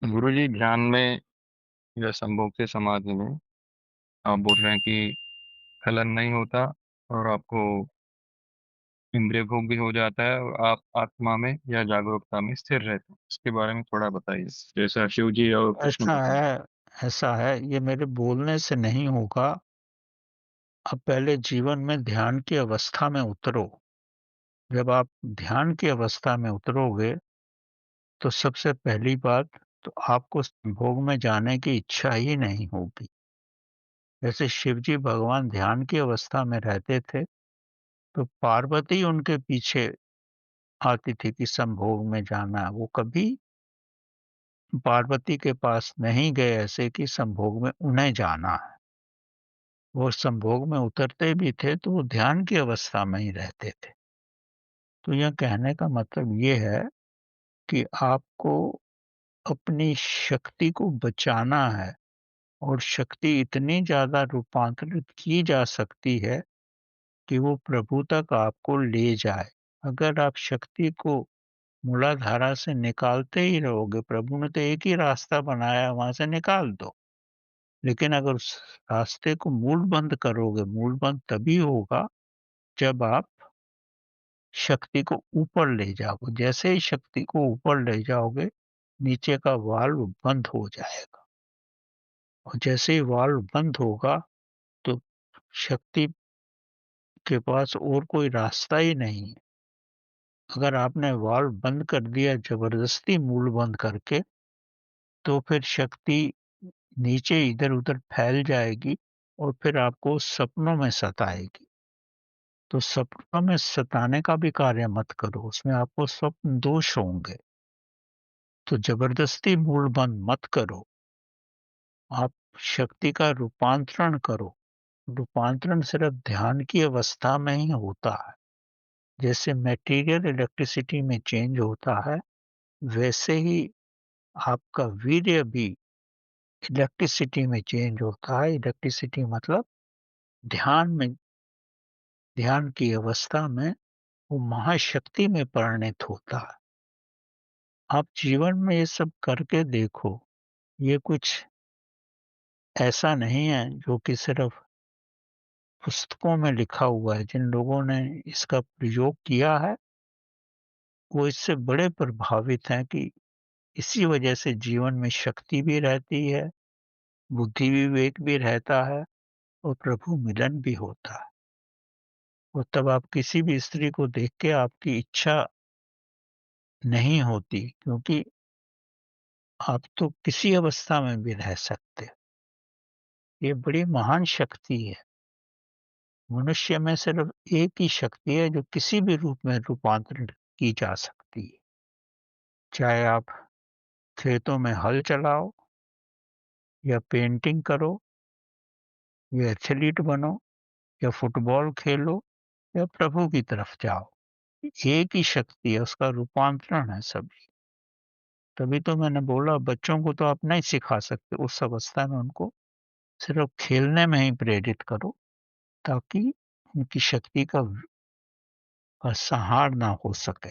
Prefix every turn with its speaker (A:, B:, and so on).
A: गुरुजी, ध्यान में या संभोग के समाधि में आप बोल रहे हैं कि खलन नहीं होता और आपको इंद्रिय भोग भी हो जाता है और आप आत्मा में या जागरूकता में स्थिर रहते हैं। इसके बारे में थोड़ा बताइए, जैसा शिव जी और कृष्ण
B: ऐसा
A: भगवान।
B: है ऐसा है, ये मेरे बोलने से नहीं होगा। आप पहले जीवन में ध्यान की अवस्था में उतरो। जब आप ध्यान की अवस्था में उतरोगे, तो सबसे पहली बात तो आपको संभोग में जाने की इच्छा ही नहीं होगी। जैसे शिवजी भगवान ध्यान की अवस्था में रहते थे, तो पार्वती उनके पीछे आती थी कि संभोग में जाना है। वो कभी पार्वती के पास नहीं गए ऐसे कि संभोग में उन्हें जाना है। वो संभोग में उतरते भी थे तो वो ध्यान की अवस्था में ही रहते थे। तो यह कहने का मतलब ये है कि आपको अपनी शक्ति को बचाना है और शक्ति इतनी ज़्यादा रूपांतरित की जा सकती है कि वो प्रभु तक आपको ले जाए। अगर आप शक्ति को मूलाधारा से निकालते ही रहोगे, प्रभु ने तो एक ही रास्ता बनाया है, वहाँ से निकाल दो। लेकिन अगर उस रास्ते को मूल बंद करोगे, मूल बंद तभी होगा जब आप शक्ति को ऊपर ले जाओगे। जैसे ही शक्ति को ऊपर ले जाओगे, नीचे का वाल्व बंद हो जाएगा और जैसे ही वाल्व बंद होगा, तो शक्ति के पास और कोई रास्ता ही नहीं है। अगर आपने वाल्व बंद कर दिया ज़बरदस्ती मूल बंद करके, तो फिर शक्ति नीचे इधर-उधर फैल जाएगी और फिर आपको सपनों में सताएगी। तो सपनों में सताने का भी कार्य मत करो, उसमें आपको स्वप्न दोष होंगे। तो ज़बरदस्ती मूल बंद मत करो, आप शक्ति का रूपांतरण करो। रूपांतरण सिर्फ़ ध्यान की अवस्था में ही होता है। जैसे मटेरियल इलेक्ट्रिसिटी में चेंज होता है, वैसे ही आपका वीर्य भी इलेक्ट्रिसिटी में चेंज होता है। इलेक्ट्रिसिटी मतलब ध्यान में ध्यान की अवस्था में वो महाशक्ति में परिणत होता है। आप जीवन में ये सब करके देखो, ये कुछ ऐसा नहीं है जो कि सिर्फ़ पुस्तकों में लिखा हुआ है। जिन लोगों ने इसका प्रयोग किया है, वो इससे बड़े प्रभावित हैं कि इसी वजह से जीवन में शक्ति भी रहती है, बुद्धि विवेक भी रहता है और प्रभु मिलन भी होता है। और तब आप किसी भी स्त्री को देख के आपकी इच्छा नहीं होती, क्योंकि आप तो किसी अवस्था में भी रह सकते हो। ये बड़ी महान शक्ति है। मनुष्य में सिर्फ़ एक ही शक्ति है जो किसी भी रूप में रूपांतरित की जा सकती है। चाहे आप खेतों में हल चलाओ या पेंटिंग करो या एथलीट बनो या फुटबॉल खेलो या प्रभु की तरफ जाओ। एक ही शक्ति है, उसका रूपांतरण है सभी। तभी तो मैंने बोला बच्चों को तो आप नहीं सिखा सकते, उस अवस्था में उनको सिर्फ़ खेलने में ही प्रेरित करो, ताकि उनकी शक्ति का संहार ना हो सके।